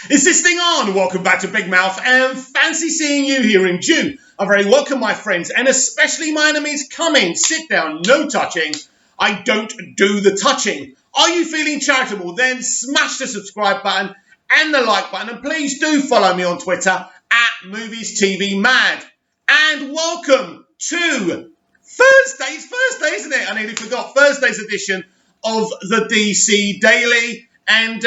Is this thing on? Welcome back to Big Mouth, and fancy seeing you here in June. I'm very welcome, my friends, and especially my enemies. Come in, sit down, no touching. I don't do the touching. Are you feeling charitable? Then smash the subscribe button and the like button, and please do follow me on Twitter at Movies TV Mad. And welcome to Thursday's, isn't it? I nearly forgot, Thursday's edition of the DC Daily. And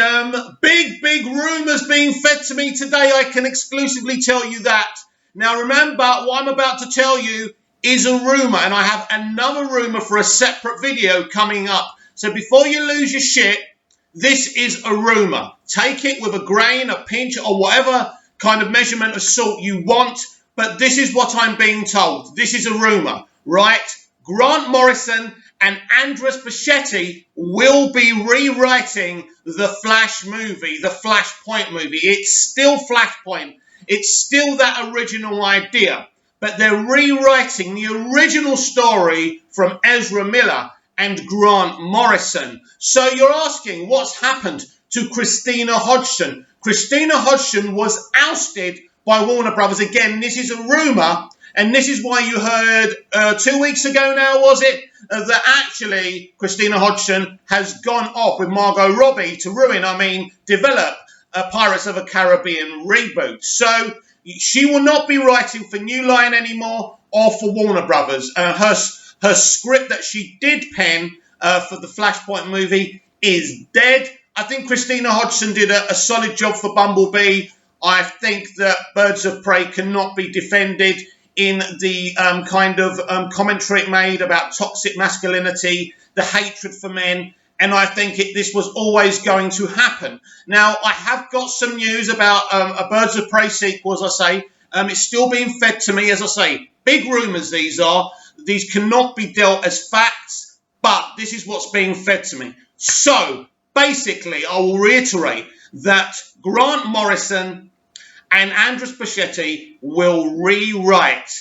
big rumours being fed to me today. I can exclusively tell you that. Now remember, what I'm about to tell you is a rumour, and I have another rumour for a separate video coming up. So before you lose your shit, this is a rumour. Take it with a grain, a pinch, or whatever kind of measurement of salt you want. But this is what I'm being told. This is a rumour, right? Grant Morrison and Andres Bichetti will be rewriting the Flash movie, the Flashpoint movie. It's still Flashpoint. It's still that original idea. But they're rewriting the original story from Ezra Miller and Grant Morrison. So you're asking, what's happened to Christina Hodgeson? Christina Hodgeson was ousted by Warner Brothers. Again, this is a rumour. And this is why you heard 2 weeks ago now, was it, that actually Christina Hodgeson has gone off with Margot Robbie to develop a Pirates of the Caribbean reboot. So she will not be writing for New Line anymore or for Warner Brothers. Her script that she did pen for the Flashpoint movie is dead. I think Christina Hodgeson did a solid job for Bumblebee. I think that Birds of Prey cannot be defended in the commentary it made about toxic masculinity, the hatred for men, and I think this was always going to happen. Now, I have got some news about a Birds of Prey sequel, as I say. It's still being fed to me, as I say. Big rumours these are. These cannot be dealt as facts, but this is what's being fed to me. So, basically, I will reiterate that Grant Morrison and Andres Bichetti will rewrite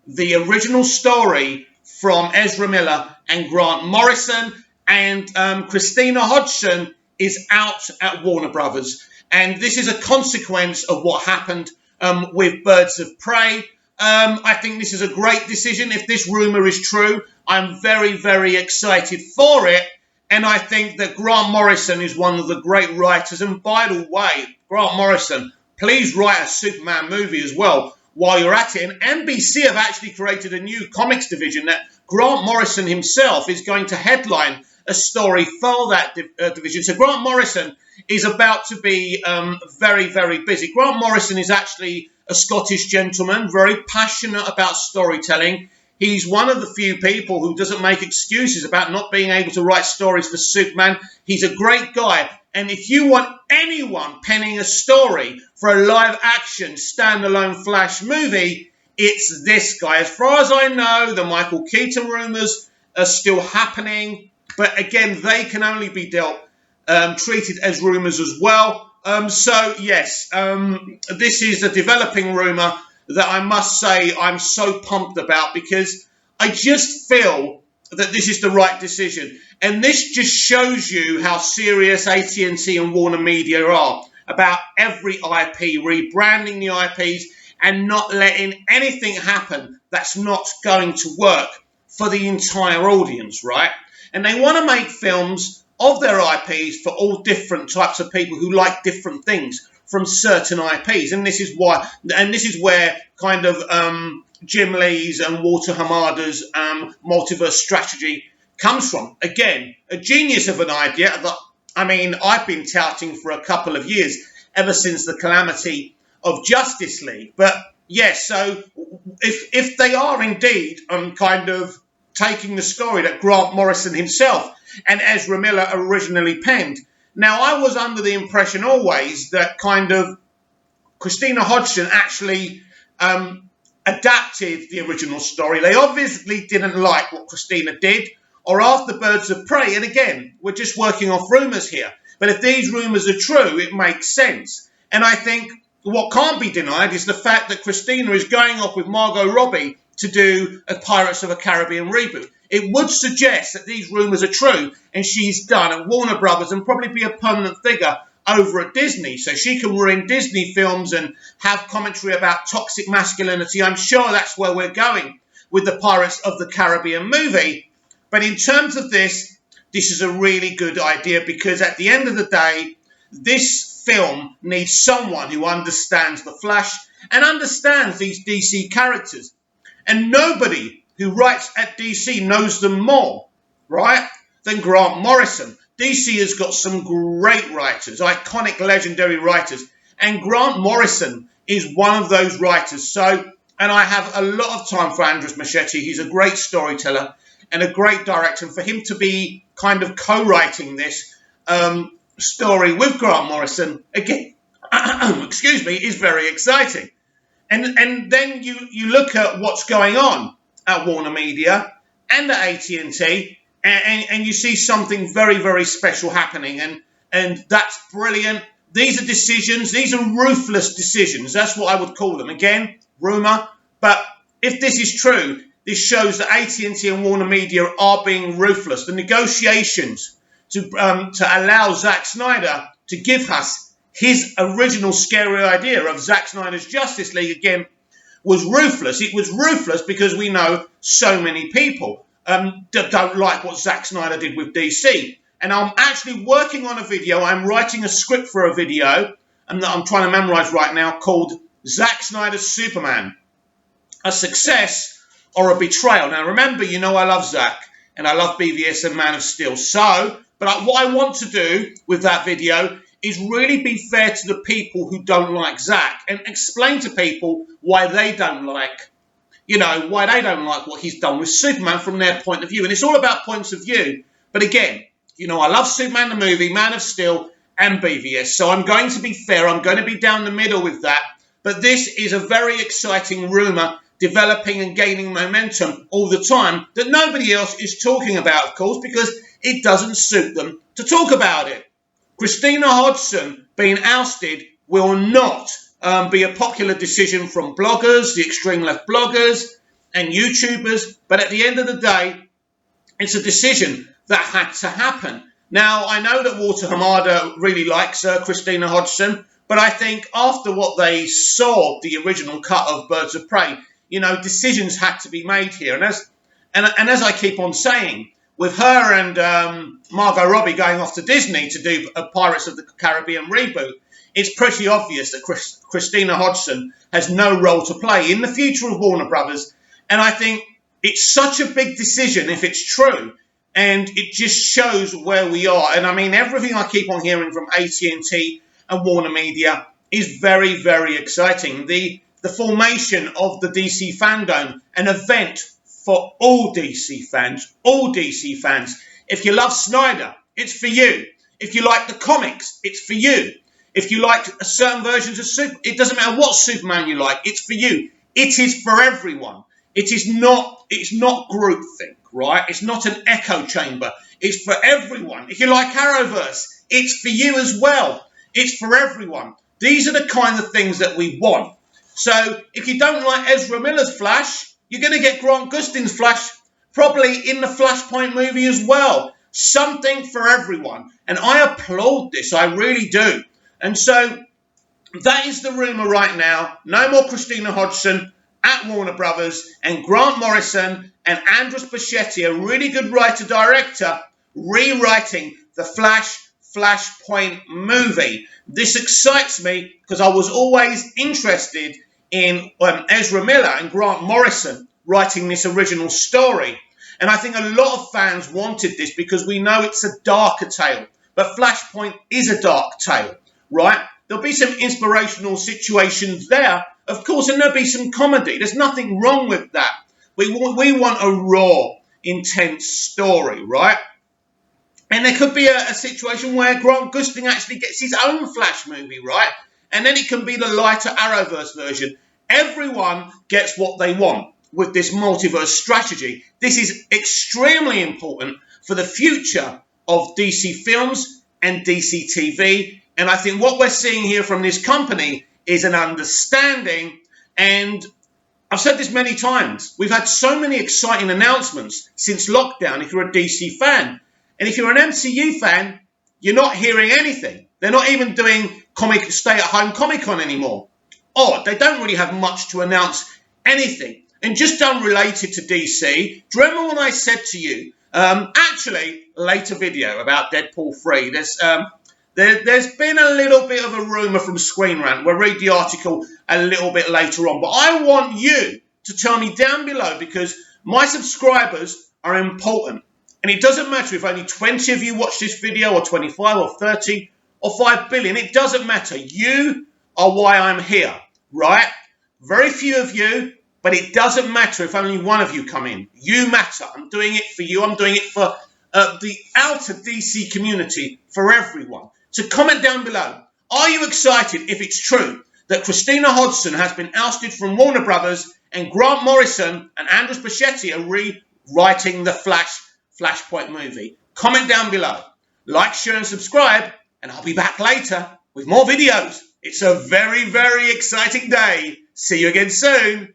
the original story from Ezra Miller and Grant Morrison, and Christina Hodgeson is out at Warner Brothers. And this is a consequence of what happened with Birds of Prey. I think this is a great decision. If this rumour is true, I'm very, very excited for it. And I think that Grant Morrison is one of the great writers. And by the way, Grant Morrison, please write a Superman movie as well while you're at it. And NBC have actually created a new comics division that Grant Morrison himself is going to headline a story for that division. So Grant Morrison is about to be very, very busy. Grant Morrison is actually a Scottish gentleman, very passionate about storytelling. He's one of the few people who doesn't make excuses about not being able to write stories for Superman. He's a great guy. And if you want anyone penning a story for a live-action, standalone Flash movie, it's this guy. As far as I know, the Michael Keaton rumours are still happening. But again, they can only be treated as rumours as well. So, yes, this is a developing rumour that I must say I'm so pumped about, because I just feel that this is the right decision. And this just shows you how serious AT&T and Warner Media are about every IP, rebranding the IPs and not letting anything happen that's not going to work for the entire audience, right? And they want to make films of their IPs for all different types of people who like different things from certain IPs. And this is where kind of Jim Lee's and Walter Hamada's multiverse strategy comes from. Again, a genius of an idea that, I've been touting for a couple of years, ever since the calamity of Justice League. But yes, so if they are indeed kind of taking the story that Grant Morrison himself and Ezra Miller originally penned. Now, I was under the impression always that kind of Christina Hodgson actually adapted the original story. They obviously didn't like what Christina did, or after Birds of Prey. And again, we're just working off rumours here. But if these rumours are true, it makes sense. And I think what can't be denied is the fact that Christina is going off with Margot Robbie to do a Pirates of the Caribbean reboot. It would suggest that these rumours are true and she's done at Warner Brothers and probably be a permanent figure over at Disney, so she can ruin Disney films and have commentary about toxic masculinity. I'm sure that's where we're going with the Pirates of the Caribbean movie. But in terms of this is a really good idea, because at the end of the day, this film needs someone who understands the Flash and understands these DC characters. And nobody who writes at DC knows them more, right, than Grant Morrison. DC has got some great writers, iconic, legendary writers, and Grant Morrison is one of those writers. So, and I have a lot of time for Andres Muschietti. He's a great storyteller and a great director, and for him to be kind of co-writing this story with Grant Morrison, again, excuse me, is very exciting. And then you look at what's going on at Warner Media and at AT&T, and you see something very, very special happening, and that's brilliant. These are decisions, these are ruthless decisions. That's what I would call them. Again, rumour, but if this is true, this shows that AT&T and Warner Media are being ruthless. The negotiations to allow Zack Snyder to give us his original scary idea of Zack Snyder's Justice League, again, was ruthless. It was ruthless because we know so many people don't like what Zack Snyder did with DC. And I'm actually working on a video. I'm writing a script for a video and that I'm trying to memorize right now, called Zack Snyder's Superman, a success or a betrayal. Now, remember, you know I love Zack and I love BVS and Man of Steel. So, but what I want to do with that video is really be fair to the people who don't like Zack and explain to people why they don't like, why they don't like what he's done with Superman from their point of view. And it's all about points of view. But again, I love Superman the movie, Man of Steel, and BVS. So I'm going to be fair. I'm going to be down the middle with that. But this is a very exciting rumour developing and gaining momentum all the time that nobody else is talking about, of course, because it doesn't suit them to talk about it. Christina Hodgeson being ousted will not be a popular decision from bloggers, the extreme left bloggers and YouTubers, but at the end of the day, it's a decision that had to happen. Now, I know that Walter Hamada really likes Christina Hodgeson, but I think after what they saw, the original cut of Birds of Prey, decisions had to be made here. And as I keep on saying, with her and Margot Robbie going off to Disney to do a Pirates of the Caribbean reboot, it's pretty obvious that Christina Hodgeson has no role to play in the future of Warner Brothers. And I think it's such a big decision if it's true. And it just shows where we are. And I mean, everything I keep on hearing from AT&T and Warner Media is very, very exciting. The formation of the DC fandom, an event for all DC fans, If you love Snyder, it's for you. If you like the comics, it's for you. If you like certain versions of Superman, it doesn't matter what Superman you like, it's for you. It is for everyone. It's not groupthink, right? It's not an echo chamber. It's for everyone. If you like Arrowverse, it's for you as well. It's for everyone. These are the kind of things that we want. So if you don't like Ezra Miller's Flash, you're going to get Grant Gustin's Flash probably in the Flashpoint movie as well. Something for everyone. And I applaud this. I really do. And so that is the rumour right now. No more Christina Hodgson at Warner Brothers, and Grant Morrison and Andres Muschietti, a really good writer-director, rewriting the Flashpoint movie. This excites me because I was always interested in Ezra Miller and Grant Morrison writing this original story. And I think a lot of fans wanted this because we know it's a darker tale. But Flashpoint is a dark tale, right? There'll be some inspirational situations there, of course, and there'll be some comedy. There's nothing wrong with that. We want a raw, intense story, right? And there could be a situation where Grant Gustin actually gets his own Flash movie, right? And then it can be the lighter Arrowverse version. Everyone gets what they want with this multiverse strategy. This is extremely important for the future of DC films and DC TV. And I think what we're seeing here from this company is an understanding. And I've said this many times. We've had so many exciting announcements since lockdown if you're a DC fan. And if you're an MCU fan, you're not hearing anything. They're not even doing stay-at-home Comic-Con anymore. Odd. They don't really have much to announce anything. And just unrelated to DC, do you remember when I said to you, actually, later video about Deadpool 3, there's been a little bit of a rumour from Screen Rant. We'll read the article a little bit later on. But I want you to tell me down below, because my subscribers are important. And it doesn't matter if only 20 of you watch this video, or 25, or 30, or 5 billion. It doesn't matter. You are why I'm here, right? Very few of you, but it doesn't matter if only one of you come in. You matter. I'm doing it for you. I'm doing it for the outer DC community, for everyone. So comment down below. Are you excited if it's true that Christina Hodgeson has been ousted from Warner Brothers and Grant Morrison and Andres Bichetti are rewriting the Flashpoint movie? Comment down below. Like, share and subscribe, and I'll be back later with more videos. It's a very, very exciting day. See you again soon.